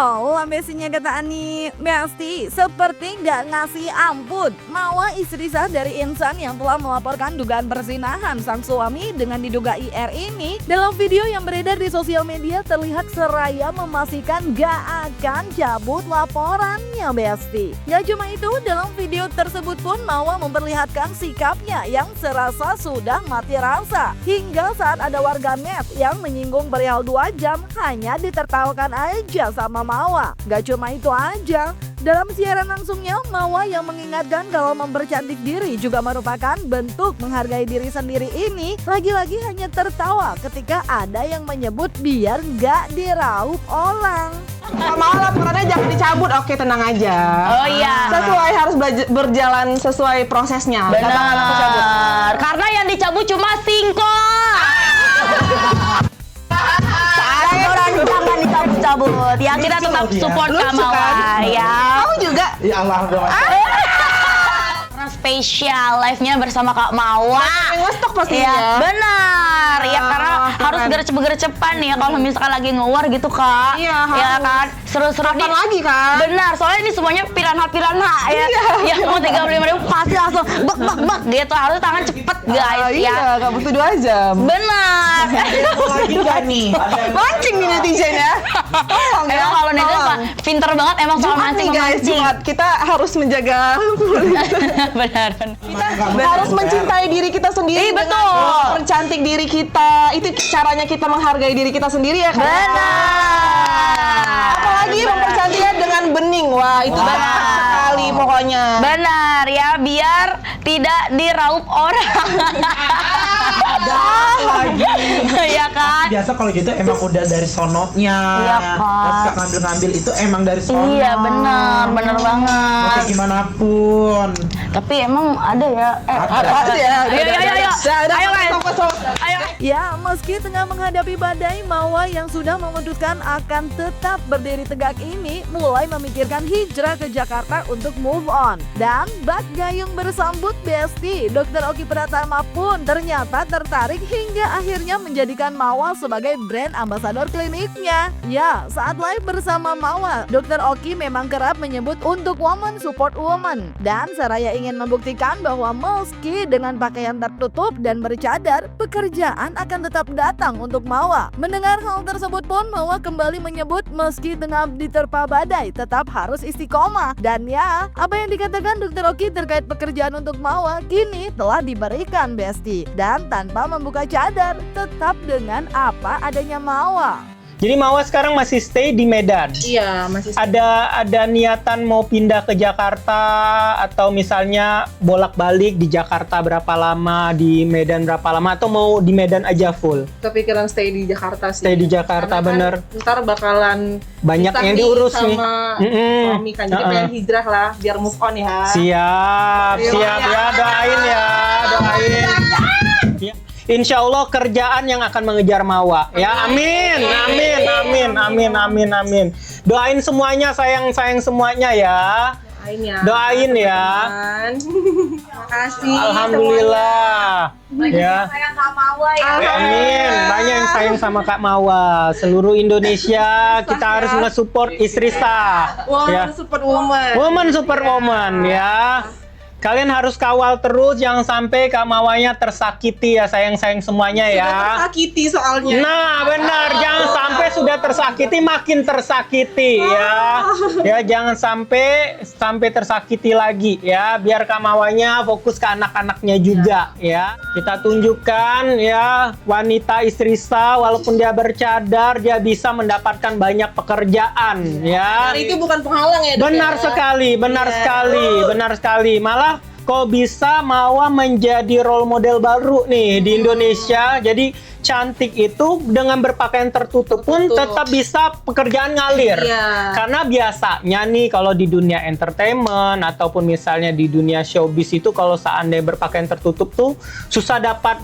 Oh, ambisinya kata Ani, Besti seperti nggak ngasih ampun. Mawa istri sah dari Insan yang telah melaporkan dugaan perzinahan sang suami dengan diduga IR ini. Dalam video yang beredar di sosial media terlihat seraya memastikan gak akan cabut laporannya, Besti. Gak cuma itu, dalam video tersebut pun Mawa memperlihatkan sikapnya yang serasa sudah mati rasa. Hingga saat ada warganet yang menyinggung perihal 2 jam hanya ditertawakan aja sama Mawa. Gak cuma itu aja, dalam siaran langsungnya Mawa yang mengingatkan kalau mempercantik diri juga merupakan bentuk menghargai diri sendiri ini lagi-lagi hanya tertawa ketika ada yang menyebut biar gak diraup orang. Mau laporannya jangan dicabut, oke tenang aja. Oh iya. Sesuai harus berjalan sesuai prosesnya. Katakan aku cabut. Karena yang dicabut cuma singkong. Orang jangan dicabut-cabut. Ya kita tetap support Lucu Mawa kan? ya. Kamu juga? Ya Allah dong. Karena spesial live-nya bersama Kak Mawa. Yang ngestok pastinya. Iya, benar. Ya karena keren. harus gercep-gercepan nih ya kalau misalkan lagi nge-war gitu, Kak. Iya, Ya harus. kan? Seru-seru Kapan lagi kan? Benar, soalnya ini semuanya piranha-piranha ya. Iya. Yang mau 35.000 pasti langsung bek gitu. Harus tangan cepet guys ya. Iya, gak butuh 2 jam. Benar. Lagi gak nih? Mancing nih netizen ya. Tolong ya. Emang kalau netizen tolong. pinter banget emang soal Jumat nih guys, mancing-mancing. Jumat. Kita harus menjaga Benar. harus mencintai diri kita sendiri. Ih, betul. dengan Mencantik diri kita. Itu caranya kita menghargai diri kita sendiri ya kan? Benar. Apalagi mempercantiknya dengan bening. Wah, itu banyak sekali pokoknya. Benar ya, biar tidak diraup orang. Lagi. Ya kan? Biasa kalau gitu emang udah dari sononya. Iya, Kak. Dan suka ngambil-ngambil itu emang dari sono. Iya benar Mau banget. kayak gimana pun. Tapi emang ada ya. Ada ya. Ayo guys. Ayo. Ya, meski tengah menghadapi badai, Mawa yang sudah memutuskan akan tetap berdiri tegak ini mulai memikirkan hijrah ke Jakarta untuk move on. Dan bak gayung bersambut Besti, Dr. Oki Pratama pun ternyata tertarik hingga akhirnya menjadikan Mawa sebagai brand ambassador kliniknya. Ya, saat live bersama Mawa, Dr. Oki memang kerap menyebut untuk woman support woman. Dan seraya ingin membuktikan bahwa meski dengan pakaian tertutup dan bercadar, pekerjaan akan tetap datang untuk Mawa. Mendengar hal tersebut pun Mawa kembali menyebut meski tengah diterpa badai tetap harus istiqomah. Dan ya, apa yang dikatakan Dr. Oki terkait pekerjaan untuk Mawa kini telah diberikan Besti. Dan tanpa membuka cadar, tetap dengan apa adanya Mawa. Jadi Mawa sekarang masih stay di Medan. Iya, masih Ada niatan mau pindah ke Jakarta atau misalnya bolak-balik di Jakarta berapa lama, di Medan berapa lama, atau mau di Medan aja full? kepikiran stay di Jakarta sih. Stay di Jakarta, Karena bener. kan ntar bakalan Banyak pisah yang nih diurus sama nih. suami kan. Jadi pengen hijrah lah biar move on ya. Siap ya, doain ya, doain. Ya. Insya Allah kerjaan yang akan mengejar Mawa ya, amin. Doain semuanya, sayang semuanya ya. Doain ya. Makasih. Alhamdulillah. Ya. Sayang Kak Mawa ya. Amin. Banyak yang sayang sama Kak Mawa. Seluruh Indonesia kita harus nge-support istri sah. Ya. Woman support woman. Woman Superwoman ya. Kalian harus kawal terus, jangan sampai Kak Mawanya tersakiti ya, sayang semuanya ya. Sudah tersakiti soalnya. Nah benar, jangan sampai sudah tersakiti makin tersakiti ya. Ya jangan sampai tersakiti lagi ya, biar Kak Mawanya fokus ke anak-anaknya juga ya. Kita tunjukkan ya, wanita istri sah walaupun dia bercadar, dia bisa mendapatkan banyak pekerjaan ya. Itu bukan penghalang ya, Dok, Benar ya? sekali, benar sekali. Malah kok bisa Mawa menjadi role model baru nih di Indonesia. Jadi cantik itu dengan berpakaian tertutup pun tetap bisa pekerjaan ngalir. Iya. Karena biasanya nih kalau di dunia entertainment ataupun misalnya di dunia showbiz itu kalau seandainya berpakaian tertutup tuh susah dapat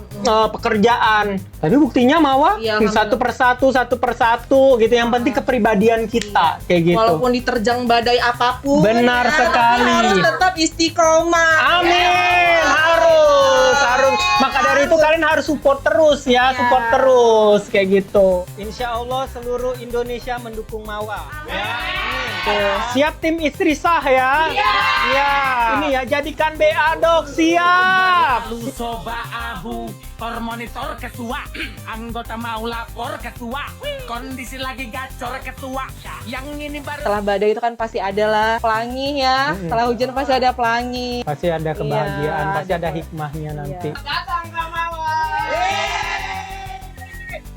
pekerjaan. Tapi buktinya Mawa satu persatu gitu. Yang penting kepribadian kita kayak gitu. Walaupun diterjang badai apapun. Benar sekali. Harus tetap istiqomah. Amin, harus. Maka dari itu kalian harus support terus ya, support terus kayak gitu. Insya Allah seluruh Indonesia mendukung Mawa. Ya. Tuh, siap tim istri sah ya? Iya. Ini ya jadikan BA dok, siap. Lu soba abu, kor monitor ketua, anggota mau lapor ketua, kondisi lagi gacor ketua, yang ini baru. Setelah badai itu kan pasti adalah pelangi ya. Setelah hujan pasti ada pelangi. Pasti ada kebahagiaan, Iya, pasti ada hikmahnya nanti.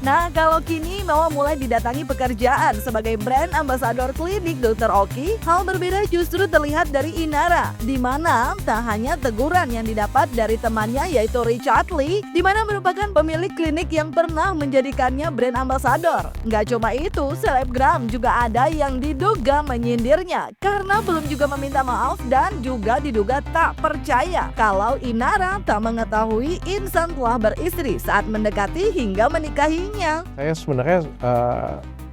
Nah, kalau kini Mawa mulai didatangi pekerjaan sebagai brand ambassador klinik Dr. Oki, hal berbeda justru terlihat dari Inara, di mana tak hanya teguran yang didapat dari temannya yaitu Richard Lee, di mana merupakan pemilik klinik yang pernah menjadikannya brand ambassador. Nggak cuma itu, selebgram juga ada yang diduga menyindirnya karena belum juga meminta maaf dan juga diduga tak percaya kalau Inara tak mengetahui Insan telah beristri saat mendekati hingga menikahinya. Saya sebenarnya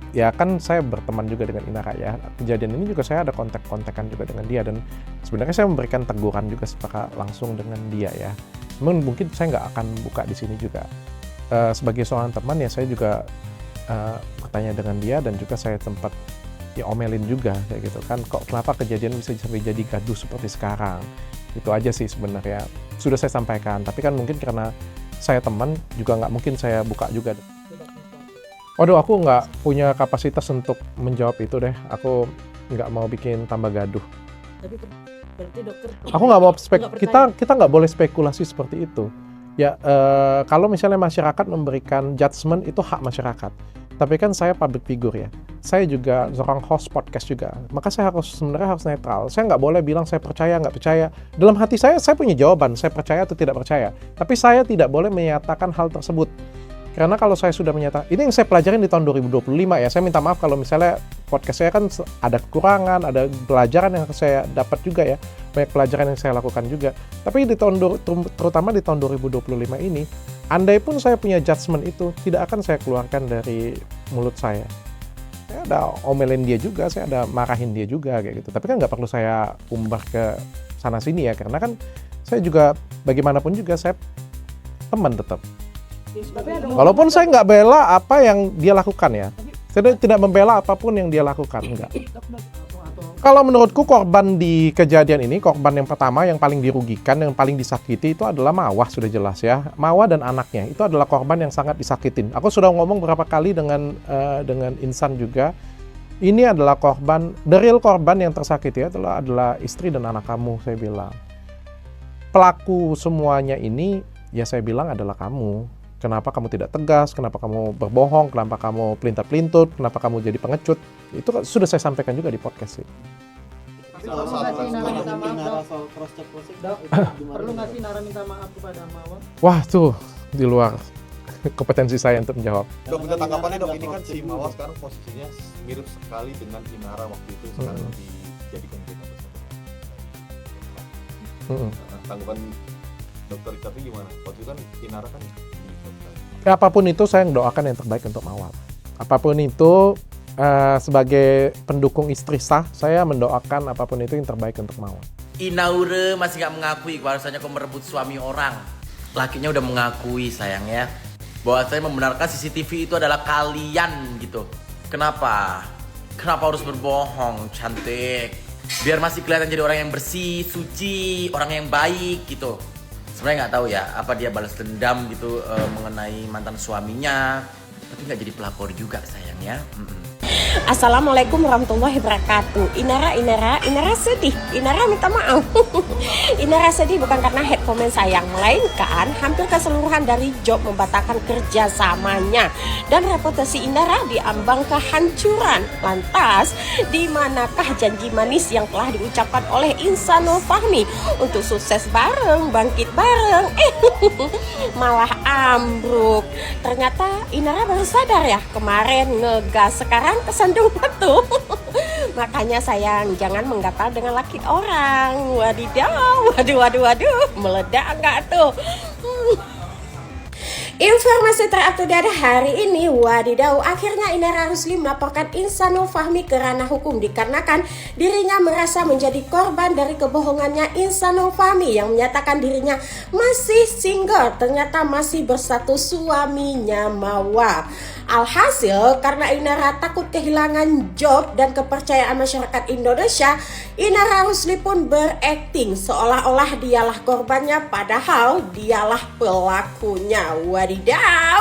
ya kan saya berteman juga dengan Inara ya. Kejadian ini juga saya ada kontak-kontakan juga dengan dia dan sebenarnya saya memberikan teguran juga secara langsung dengan dia ya. Memang mungkin saya nggak akan buka di sini juga. Sebagai seorang teman ya saya juga bertanya dengan dia dan juga saya sempat ya omelin juga kayak gitu kan. Kok kenapa kejadian bisa sampai jadi gaduh seperti sekarang? Itu aja sih sebenarnya. Sudah saya sampaikan, tapi kan mungkin karena saya teman juga nggak mungkin saya buka juga. Waduh, aku nggak punya kapasitas untuk menjawab itu deh. Aku nggak mau bikin tambah gaduh. Tapi berarti dokter Aku nggak mau percaya. kita nggak boleh spekulasi seperti itu. Ya kalau misalnya masyarakat memberikan judgement itu hak masyarakat. Tapi kan saya public figure ya. Saya juga seorang host podcast juga. Maka saya sebenarnya harus netral. Saya nggak boleh bilang saya percaya nggak percaya. Dalam hati saya punya jawaban. Saya percaya atau tidak percaya. Tapi saya tidak boleh menyatakan hal tersebut. Karena kalau saya sudah menyatakan, ini yang saya pelajarin di tahun 2025 ya, saya minta maaf kalau misalnya podcast saya kan ada kekurangan, ada pelajaran yang saya dapat juga ya, banyak pelajaran yang saya lakukan juga. Tapi terutama di tahun 2025 ini, andai pun saya punya judgement itu, tidak akan saya keluarkan dari mulut saya. Saya ada omelin dia juga, saya ada marahin dia juga kayak gitu. Tapi kan nggak perlu saya umbar ke sana-sini ya, karena kan saya juga bagaimanapun juga saya teman tetap. Walaupun saya nggak bela apa yang dia lakukan ya, saya tidak membela apapun yang dia lakukan, enggak. Kalau menurutku korban di kejadian ini, korban yang pertama yang paling dirugikan, yang paling disakiti itu adalah Mawah, sudah jelas ya. Mawah dan anaknya itu adalah korban yang sangat disakitin. Aku sudah ngomong beberapa kali dengan Insan juga. Ini adalah korban, the real korban yang tersakiti adalah istri dan anak kamu, saya bilang. Pelaku semuanya ini, ya saya bilang adalah kamu. Kenapa kamu tidak tegas, kenapa kamu berbohong, kenapa kamu pelintat-pelintut, kenapa kamu jadi pengecut. Itu sudah saya sampaikan juga di podcast sih. Perlu nggak sih Nara minta maaf kepada Mawa? Wah tuh, di luar kompetensi saya untuk menjawab. Dok, minta tanggapannya dok, ini kan si Mawa sekarang posisinya mirip sekali dengan Inara waktu itu sekarang dijadikan kita bersama. Tanggapan dokter Richard gimana? Waktu itu kan Inara kan Ya, apapun itu saya mendoakan yang terbaik untuk Mawar. Apapun itu sebagai pendukung istri sah, saya mendoakan apapun itu yang terbaik untuk Mawar. Inaure masih gak mengakui bahwasanya kau merebut suami orang. Lakinya udah mengakui sayang ya, bahwa saya membenarkan CCTV itu adalah kalian gitu. Kenapa harus berbohong cantik? Biar masih kelihatan jadi orang yang bersih, suci, orang yang baik gitu. Sebenarnya nggak tahu ya apa dia balas dendam gitu mengenai mantan suaminya, tapi nggak jadi pelakor juga sayangnya. Assalamualaikum warahmatullahi wabarakatuh. Inara sedih. Inara minta maaf. Inara sedih bukan karena head comment sayang, melainkan hampir keseluruhan dari job membatalkan kerjasamanya dan reputasi Inara diambang kehancuran. Lantas, di manakah janji manis yang telah diucapkan oleh Insan Fahmi untuk sukses bareng, bangkit bareng? Malah ambruk. Ternyata Inara baru sadar ya, kemarin ngegas, sekarang kesandung batu. Makanya sayang, jangan menggatal dengan laki orang. Wadidaw, waduh, meledak enggak tuh? Informasi terupdate hari ini, wadidaw, akhirnya Inara Rusli melaporkan Insanul Fahmi ke ranah hukum dikarenakan dirinya merasa menjadi korban dari kebohongannya Insanul Fahmi yang menyatakan dirinya masih single, ternyata masih berstatus suaminya Mawar. Alhasil, karena Inara takut kehilangan job dan kepercayaan masyarakat Indonesia, Inara Rusli pun berakting seolah-olah dialah korbannya, padahal dialah pelakunya. Wadidaw.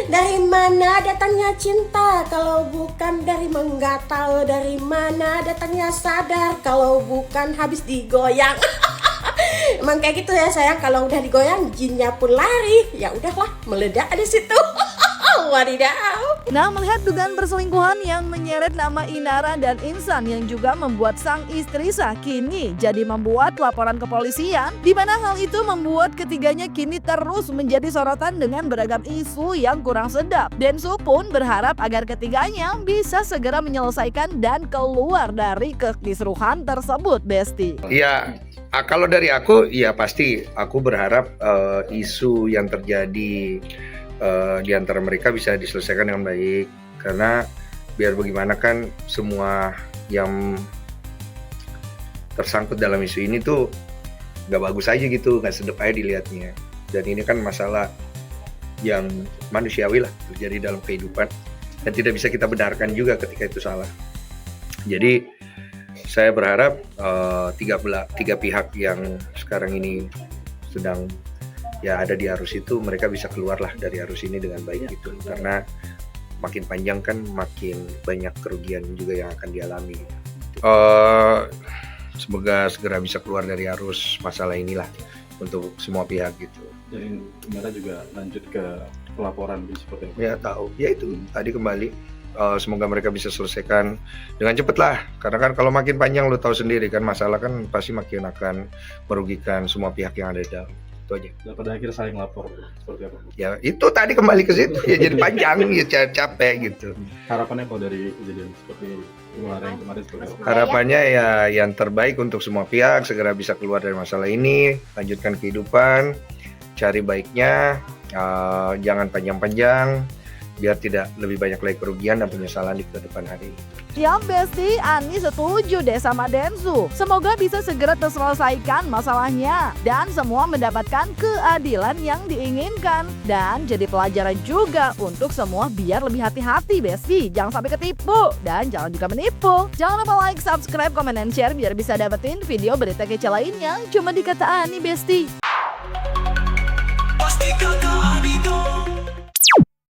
Dari mana datangnya cinta kalau bukan dari menggatal? Dari mana datangnya sadar kalau bukan habis digoyang? Emang kayak gitu ya sayang, kalau udah digoyang jinnya pun lari. Ya udahlah, meledak di situ. Wadidaw. Nah, melihat dugaan perselingkuhan yang menyeret nama Inara dan Insan yang juga membuat sang istri Sakini jadi membuat laporan kepolisian, di mana hal itu membuat ketiganya kini terus menjadi sorotan dengan beragam isu yang kurang sedap. Densu pun berharap agar ketiganya bisa segera menyelesaikan dan keluar dari kekisruhan tersebut, Besti. Ya, kalau dari aku, ya pasti aku berharap isu yang terjadi di antara mereka bisa diselesaikan dengan baik, karena biar bagaimana kan semua yang tersangkut dalam isu ini tuh nggak bagus aja gitu, nggak sedep aja dilihatnya. Dan ini kan masalah yang manusiawi lah terjadi dalam kehidupan dan tidak bisa kita benarkan juga ketika itu salah. Jadi saya berharap tiga pihak yang sekarang ini sedang ada di arus itu, mereka bisa keluarlah dari arus ini dengan baik gitu, karena makin panjang kan makin banyak kerugian juga yang akan dialami. Semoga segera bisa keluar dari arus masalah inilah untuk semua pihak gitu. Jadi Inara juga lanjut ke pelaporan seperti itu. Ya tahu, ya itu tadi kembali. Semoga mereka bisa selesaikan dengan cepat lah, karena kan kalau makin panjang lo tahu sendiri kan, masalah kan pasti makin akan merugikan semua pihak yang ada di dalam. Aja. Dan pada akhirnya saling lapor seperti apa? Ya itu tadi kembali ke situ ya, jadi panjang ya, capek gitu. Harapannya kalau dari kejadian seperti kemarin seperti apa? Harapannya ya yang terbaik untuk semua pihak, segera bisa keluar dari masalah ini, lanjutkan kehidupan, cari baiknya, jangan panjang-panjang, biar tidak lebih banyak lagi kerugian dan penyesalan di kedepan hari. Ya Besti, Ani setuju deh sama Densu. Semoga bisa segera terselesaikan masalahnya dan semua mendapatkan keadilan yang diinginkan. Dan jadi pelajaran juga untuk semua biar lebih hati-hati Besti. Jangan sampai ketipu dan jangan juga menipu. Jangan lupa like, subscribe, komen, dan share biar bisa dapetin video berita kece lainnya cuma di Kata Ani Besti.